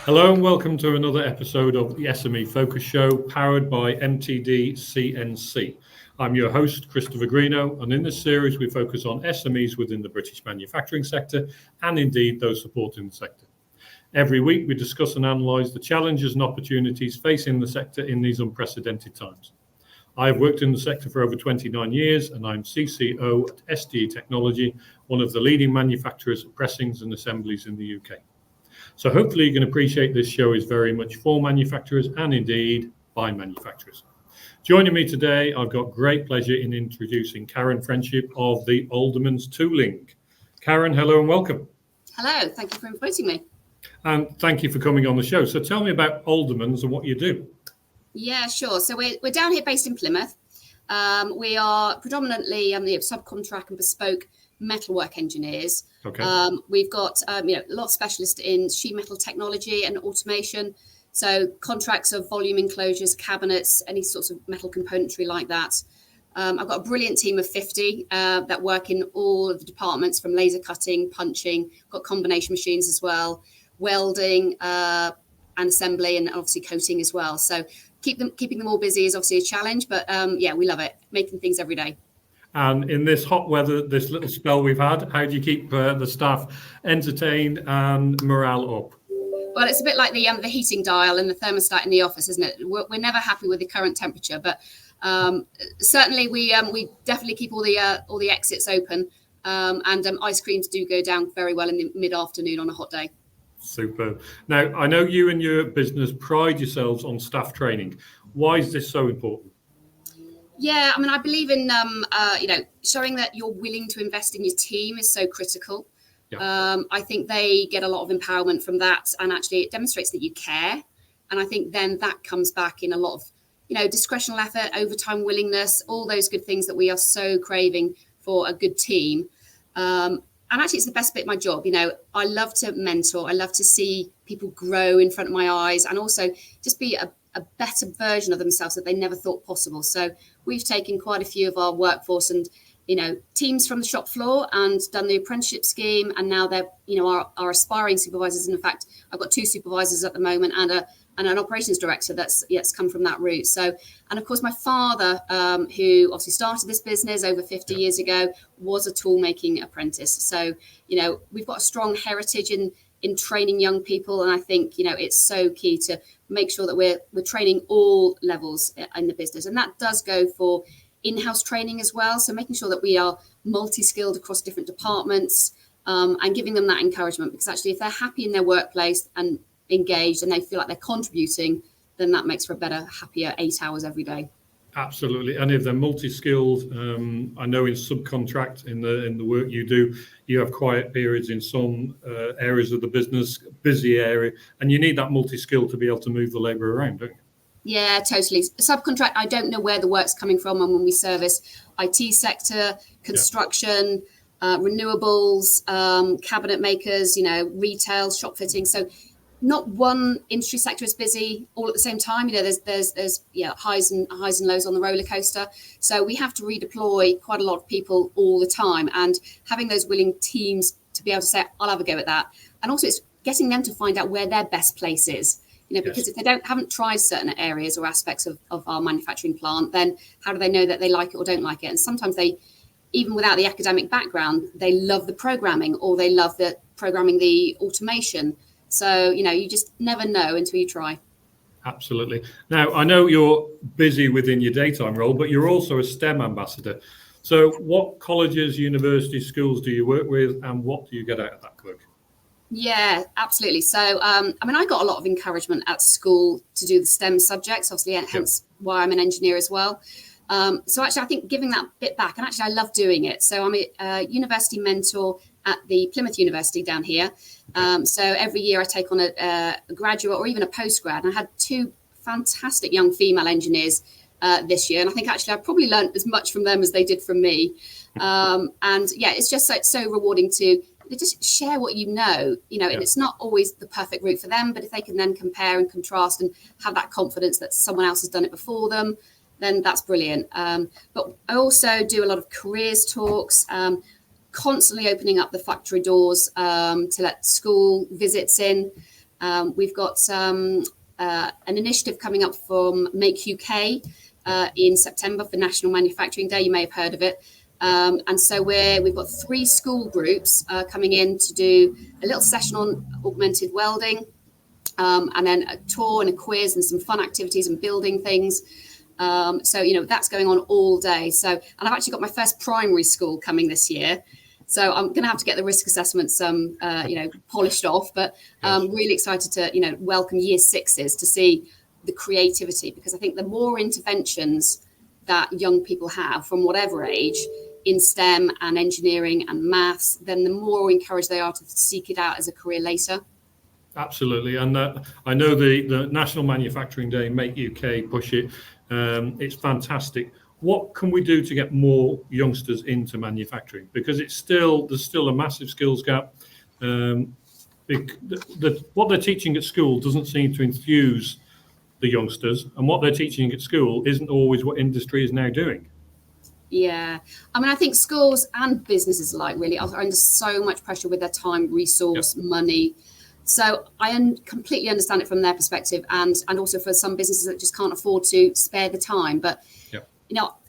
Hello and welcome to another episode of the SMEFocus show powered by MTDCNC. I'm your host, Christopher Greenough, and in this series we focus on SMEs within the British manufacturing sector and indeed those supporting the sector. Every week we discuss and analyse the challenges and opportunities facing the sector in these unprecedented times. I've worked in the sector for over 29 years and I'm CCO at SDE Technology, one of the leading manufacturers of pressings and assemblies in the UK. So hopefully you can appreciate this show is very much for manufacturers and indeed by manufacturers. Joining me today, I've got great pleasure in introducing Karen Friendship of the Aldermans tooling. Karen, hello and welcome. Hello, thank you for inviting me. And thank you for coming on the show. So tell me about Aldermans and what you do. Yeah, sure. So we're down here based in Plymouth. We are predominantly subcontract and bespoke metalwork engineers. Okay. We've got a lot of specialists in sheet metal technology and automation. So contracts of volume enclosures, cabinets, any sorts of metal componentry like that. I've got a brilliant team of 50 that work in all of the departments from laser cutting, punching, got combination machines as well, welding and assembly, and obviously coating as well. So keeping them all busy is obviously a challenge, but we love it, making things every day. And in this hot weather, this little spell we've had, how do you keep the staff entertained and morale up? Well, it's a bit like the heating dial and the thermostat in the office, isn't it? We're never happy with the current temperature, but certainly we definitely keep all the exits open, and ice creams do go down very well in the mid-afternoon on a hot day. Superb. Now, I know you and your business pride yourselves on staff training. Why is this so important? Yeah, I mean, I believe in showing that you're willing to invest in your team is so critical. Yeah. I think they get a lot of empowerment from that, and actually it demonstrates that you care. And I think then that comes back in a lot of discretional effort, overtime willingness, all those good things that we are so craving for a good team. And actually, it's the best bit of my job. I love to mentor. I love to see people grow in front of my eyes, and also just be a better version of themselves that they never thought possible. So we've taken quite a few of our workforce and teams from the shop floor and done the apprenticeship scheme, and now they're our aspiring supervisors. And in fact, I've got 2 supervisors at the moment and an operations director that's come from that route. So, and of course my father, who obviously started this business over 50 years ago, was a tool making apprentice. So we've got a strong heritage in training young people, and I think it's so key to make sure that we're training all levels in the business, and that does go for in-house training as well. So making sure that we are multi-skilled across different departments, and giving them that encouragement, because actually if they're happy in their workplace and engaged and they feel like they're contributing, then that makes for a better, happier 8 hours every day. Absolutely. And if they're multi-skilled, I know in subcontract, in the work you do, you have quiet periods in some areas of the business, busy area, and you need that multi-skill to be able to move the labour around, don't you? Yeah, totally. Subcontract, I don't know where the work's coming from. And when we service IT sector, construction, renewables, cabinet makers, retail, shop fitting. So not one industry sector is busy all at the same time. There's highs and lows on the roller coaster. So we have to redeploy quite a lot of people all the time, and having those willing teams to be able to say, I'll have a go at that. And also it's getting them to find out where their best place is. Because if they haven't tried certain areas or aspects of our manufacturing plant, then how do they know that they like it or don't like it? And sometimes they, even without the academic background, they love the programming, or they love the programming, the automation. So, you just never know until you try. Absolutely. Now, I know you're busy within your daytime role, but you're also a STEM ambassador. So what colleges, universities, schools do you work with, and what do you get out of that work? Yeah, absolutely. So, I got a lot of encouragement at school to do the STEM subjects, obviously, hence why I'm an engineer as well. So actually, I think giving that bit back, and actually I love doing it. So I'm a university mentor at the Plymouth University down here. So every year I take on a graduate or even a postgrad. And I had 2 fantastic young female engineers this year. And I think actually I probably learned as much from them as they did from me. It's just so rewarding to just share what and it's not always the perfect route for them, but if they can then compare and contrast and have that confidence that someone else has done it before them, then that's brilliant. But I also do a lot of careers talks, constantly opening up the factory doors to let school visits in. We've got an initiative coming up from Make UK in September for National Manufacturing Day. You may have heard of it. And so we've got 3 school groups coming in to do a little session on augmented welding, and then a tour and a quiz and some fun activities and building things. So, that's going on all day. So, and I've actually got my first primary school coming this year. So I'm going to have to get the risk assessments, polished off. But really excited to, welcome year 6s to see the creativity, because I think the more interventions that young people have from whatever age in STEM and engineering and maths, then the more encouraged they are to seek it out as a career later. Absolutely. And I know the National Manufacturing Day, Make UK, push it. It's fantastic. What can we do to get more youngsters into manufacturing? Because there's still a massive skills gap. What they're teaching at school doesn't seem to enthuse the youngsters, and what they're teaching at school isn't always what industry is now doing. Yeah, I mean, I think schools and businesses alike really are under so much pressure with their time, resource, money. So I completely understand it from their perspective, and also for some businesses that just can't afford to spare the time. But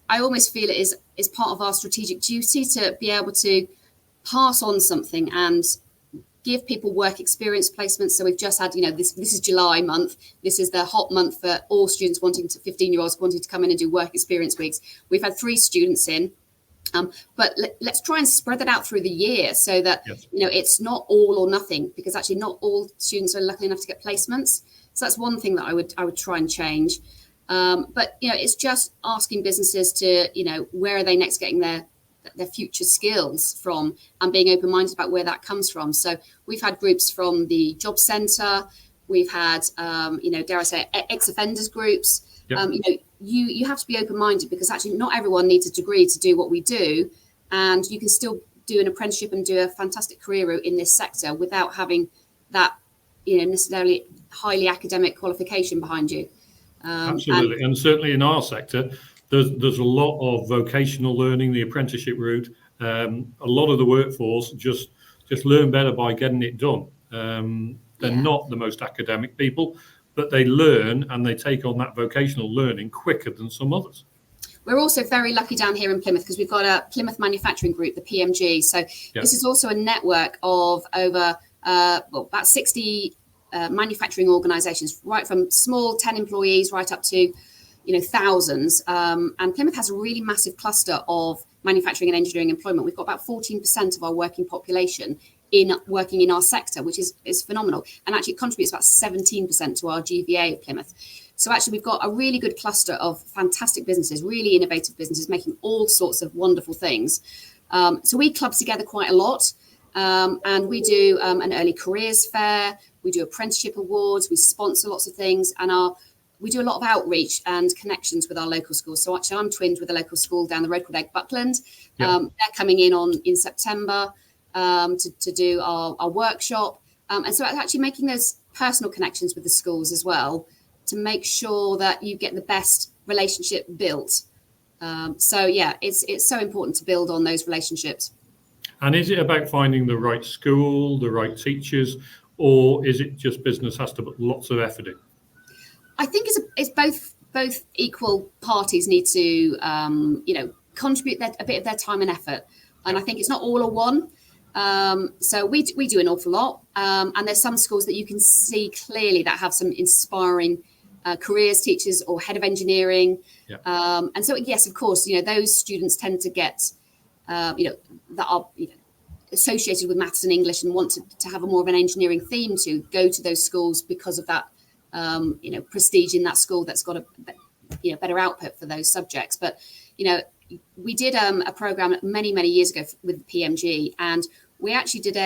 I almost feel it is part of our strategic duty to be able to pass on something and give people work experience placements. So we've just had, this is July month. This is the hot month for all students 15-year-olds wanting to come in and do work experience weeks. We've had 3 students in. But let's try and spread that out through the year so that, it's not all or nothing, because actually not all students are lucky enough to get placements. So that's one thing that I would try and change. But, it's just asking businesses to, where are they next getting their future skills from, and being open-minded about where that comes from. So we've had groups from the job centre. We've had, dare I say, ex-offenders groups. You have to be open-minded, because actually not everyone needs a degree to do what we do, and you can still do an apprenticeship and do a fantastic career route in this sector without having that necessarily highly academic qualification behind you. Absolutely, and certainly in our sector there's a lot of vocational learning, the apprenticeship route. A lot of the workforce just learn better by getting it done. They're not the most academic people, but they learn and they take on that vocational learning quicker than some others. We're also very lucky down here in Plymouth, because we've got a Plymouth Manufacturing Group, the PMG. So this is also a network of over about 60 manufacturing organisations, right from small 10 employees right up to thousands. And Plymouth has a really massive cluster of manufacturing and engineering employment. We've got about 14% of our working population working in our sector, which is phenomenal, and actually contributes about 17% to our GVA of Plymouth. So actually we've got a really good cluster of fantastic businesses, really innovative businesses making all sorts of wonderful things. So we club together quite a lot, and we do an early careers fair, we do apprenticeship awards, we sponsor lots of things, and we do a lot of outreach and connections with our local schools. So actually I'm twinned with a local school down the road called Egg Buckland. They're coming in September to do our workshop. And so actually making those personal connections with the schools as well, to make sure that you get the best relationship built. It's so important to build on those relationships. And is it about finding the right school, the right teachers, or is it just business has to put lots of effort in? I think it's both equal parties need to contribute a bit of their time and effort, and I think it's not all or one. So we do an awful lot, and there's some schools that you can see clearly that have some inspiring careers teachers or head of engineering, and so yes, of course, those students tend to get that are associated with maths and English and want to have a more of an engineering theme to go to those schools because of that prestige in that school that's got a better output for those subjects. But we did a program many years ago with PMG, and we actually did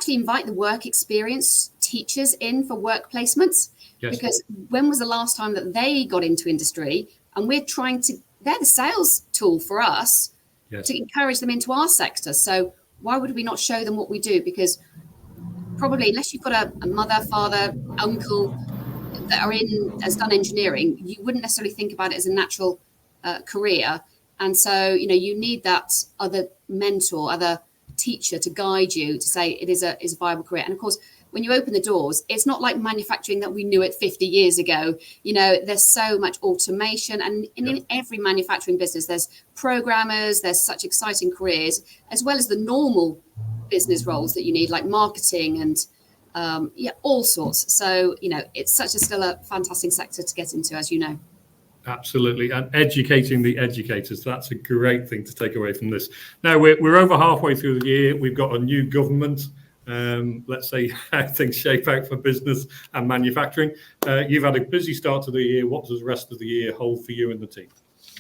invite the work experience teachers in for work placements. Because when was the last time that they got into industry? And they're the sales tool for us to encourage them into our sector. So why would we not show them what we do? Because probably unless you've got a mother, father, uncle that has done engineering, you wouldn't necessarily think about it as a natural career. And so, you need that other mentor, other teacher to guide you to say it is a viable career. And of course, when you open the doors, it's not like manufacturing that we knew it 50 years ago. There's so much automation, and in every manufacturing business, there's programmers, there's such exciting careers, as well as the normal business roles that you need, like marketing and all sorts. So, it's still a fantastic sector to get into, as you know. Absolutely. And educating the educators, that's a great thing to take away from this. Now, we're over halfway through the year. We've got a new government. Let's see how things shape out for business and manufacturing. You've had a busy start to the year. What does the rest of the year hold for you and the team?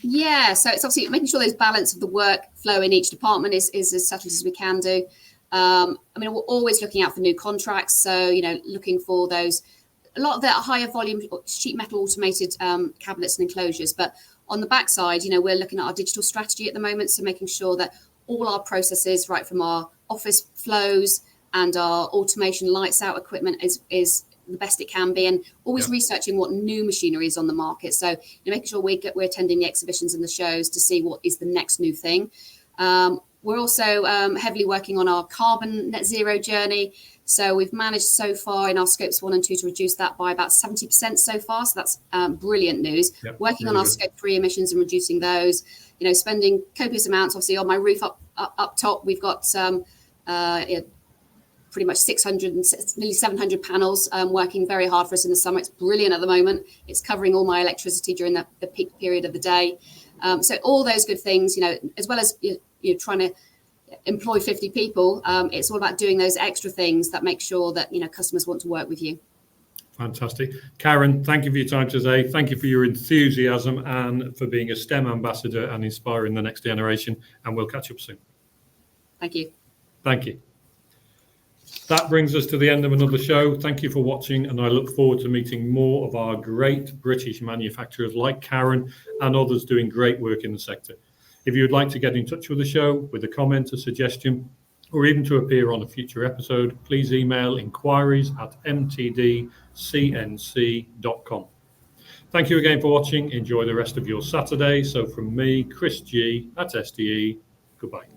Yeah, so it's obviously making sure there's balance of the work flow in each department is as settled as we can do. We're always looking out for new contracts. So, looking for those, a lot of the higher volume sheet metal automated cabinets and enclosures. But on the backside, we're looking at our digital strategy at the moment. So making sure that all our processes, right from our office flows and our automation lights out equipment is the best it can be, and always researching what new machinery is on the market. So making sure we're attending the exhibitions and the shows to see what is the next new thing. We're also heavily working on our carbon net zero journey. So we've managed so far in our scopes 1 and 2 to reduce that by about 70% so far. So that's brilliant news. Working on our scope 3 emissions and reducing those, spending copious amounts. Obviously on my roof up top, we've got pretty much 600 and nearly 700 panels working very hard for us in the summer. It's brilliant at the moment. It's covering all my electricity during the peak period of the day. So all those good things, as well as you're trying to employ 50 people, it's all about doing those extra things that make sure that customers want to work with you. Fantastic. Karen, thank you for your time today. Thank you for your enthusiasm and for being a STEM ambassador and inspiring the next generation. And we'll catch up soon. Thank you. Thank you. That brings us to the end of another show. Thank you for watching, and I look forward to meeting more of our great British manufacturers like Karen and others doing great work in the sector. If you would like to get in touch with the show with a comment, a suggestion, or even to appear on a future episode, please email inquiries@mtdcnc.com. Thank you again for watching. Enjoy the rest of your Saturday. So from me, Chris G at SDE, goodbye.